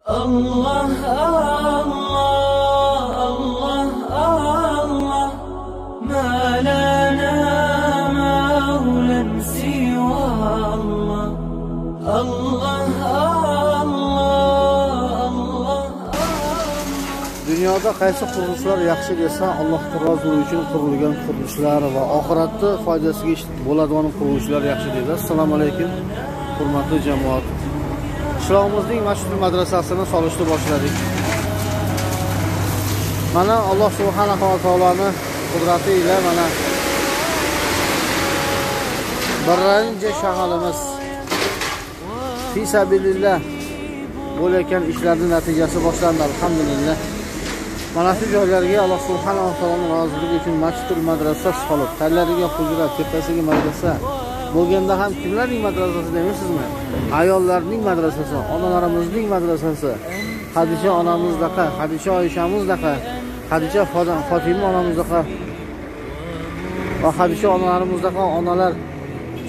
Allah Allah Allah Allah ma lana mawlan siwa Allah Allah Allah Allah. Dunyoda qaysi qurilishlar yaxshi desa, Allohga roziligi uchun qurilgan qurilishlar va oxiratda foydasiga bo'ladigan qurilishlar yaxshi deydi. Assalomu alaykum, hurmatli jamoat. Qishlog'imizning mashhur madrasasini solishni boshladik. Mana Alloh subhanahu va taoloning qudrati ila mana birinchi shag'alimiz fi sabilillah bo'layotgan ishlarning natijasi boshlandi, alhamdulillah. Mana shu joylarga Alloh subhanahu va taoloning roziligi uchun masjidul madrasa solib, tallariga hujra, tepasiga madrasa bo'lganda ham kimlarning madrasasi deysizmi? Ayollarning madrasasi, onalarimizning madrasasi, Xadija onamizdaqa, Xadija Oyshamizdaqa, Xadija Fatima onamizdaqa va Xadija onalarimizdaqa onalar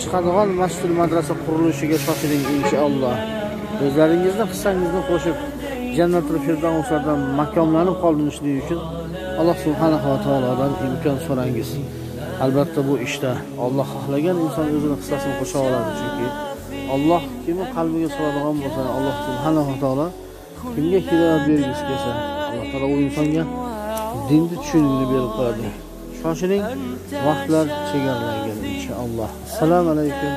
chiqadigan masjidul madrasa qurilishiga shoshiling inshaalloh. O'zlaringizni hissangizni qo'shib Jannatul Firdavslardan makomlanib qolinishligi uchun Alloh subhanahu va taolodan imkon so'rangiz. Albatta bu ishda Alloh xohlagan inson o'zining hissasini qo'sha oladi, chunki Alloh kimni qalbiga soladigan bo'lsa, Alloh subhanahu va taolo kimga hidoyat bergisi kelsa, Alloh taolo u insonga dinni tushunishni berib qo'yadi. Shoshiling, vaqtlar chegaralangan inshaalloh. Assalomu alaykum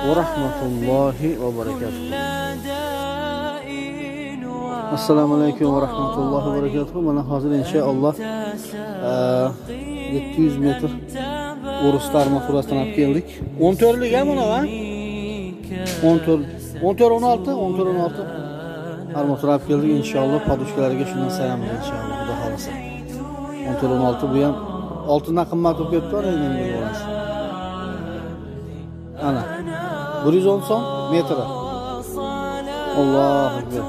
va rahmatullohi va barakatuh. Assalomu alaykum va rahmatullohi va barakatuh. Mana hozir inshaalloh 700 metr O'rislar armaturasidan olib keldik. 14lik ham buni va 14 16 armatura olib keldik inshaalloh. Podushkalariga shundan sayamiz inshaalloh, xudo xolasa. 16 bu ham oltindan qimmat bo'lib ketdi, endi bo'ladi. Ana 110 so'm metri. Allohu akbar.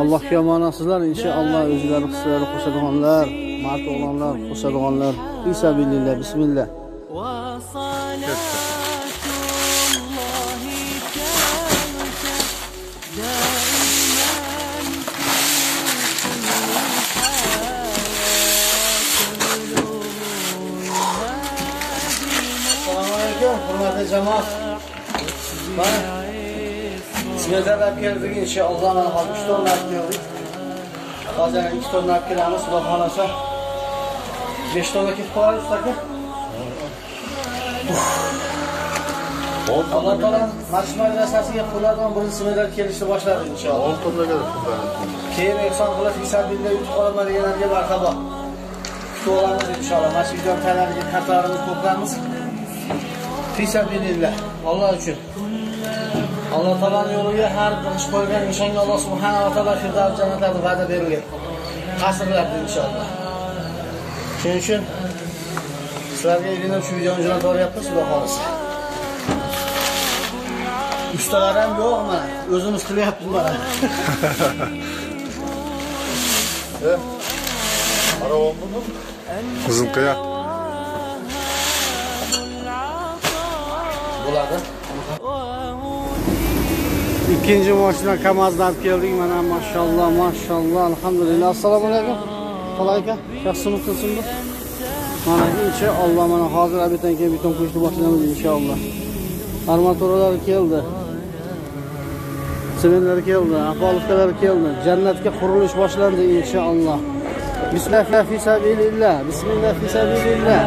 Allohga omonasizlar inshaalloh, o'zlari hissalari qo'shadiganlar, mard o'g'lonlar qo'shadiganlar. Bismillah, bismillah. Assalomu alaykum, hurmatli jamoat. Sizlarga keldik inshaalloh. Mana hozir 3 tonna olib keldik. Hozir 2 tonna olib kelamiz, xudo xolasa. 5 tonna ketib qoladi aka. Alloh taolo masjid madrasasiga qullardan birinchi medal kelishni boshladi inshaalloh. 10 tonnaga qiladi. Keyin ehson qilib hisobingda yutib qolaman deganlarga marhabo. Kutib olamiz inshaalloh. Masjiddan tayyorlangan kartalarimizni to'playmiz. Fisabilillah, Alloh uchun. Alloh taoloning yo'liga har bir ish qo'ygan insonga Alloh subhanahu va taolo Firdavs jannatida va'da berilgan. Qasrlarda inshaalloh. Shuning uchun sizlarga elinib shu videoni jo'natib oryapmiz, xudo xolasa. Ustalar ham yo'q, mana o'zimiz qilyapmiz mana. Aravamni qizim qiya. Bo'ladi. İkinci mashina Kamaz'dan olib keldik. Mana maşallah, maşallah, alhamdulillah. Assalomu alaykum. Qolayka, yaxshimi qilsinmi? Mana inshaalloh mana hozir abitan keyin beton qo'yishni boshlaymiz inshaalloh. Armaturalar keldi. Semenlar keldi, ahvolikalar keldi. Jannatga qurilish boshlandi inshaalloh. Bismillah fi sabilillah. Bismillah fi sabilillah.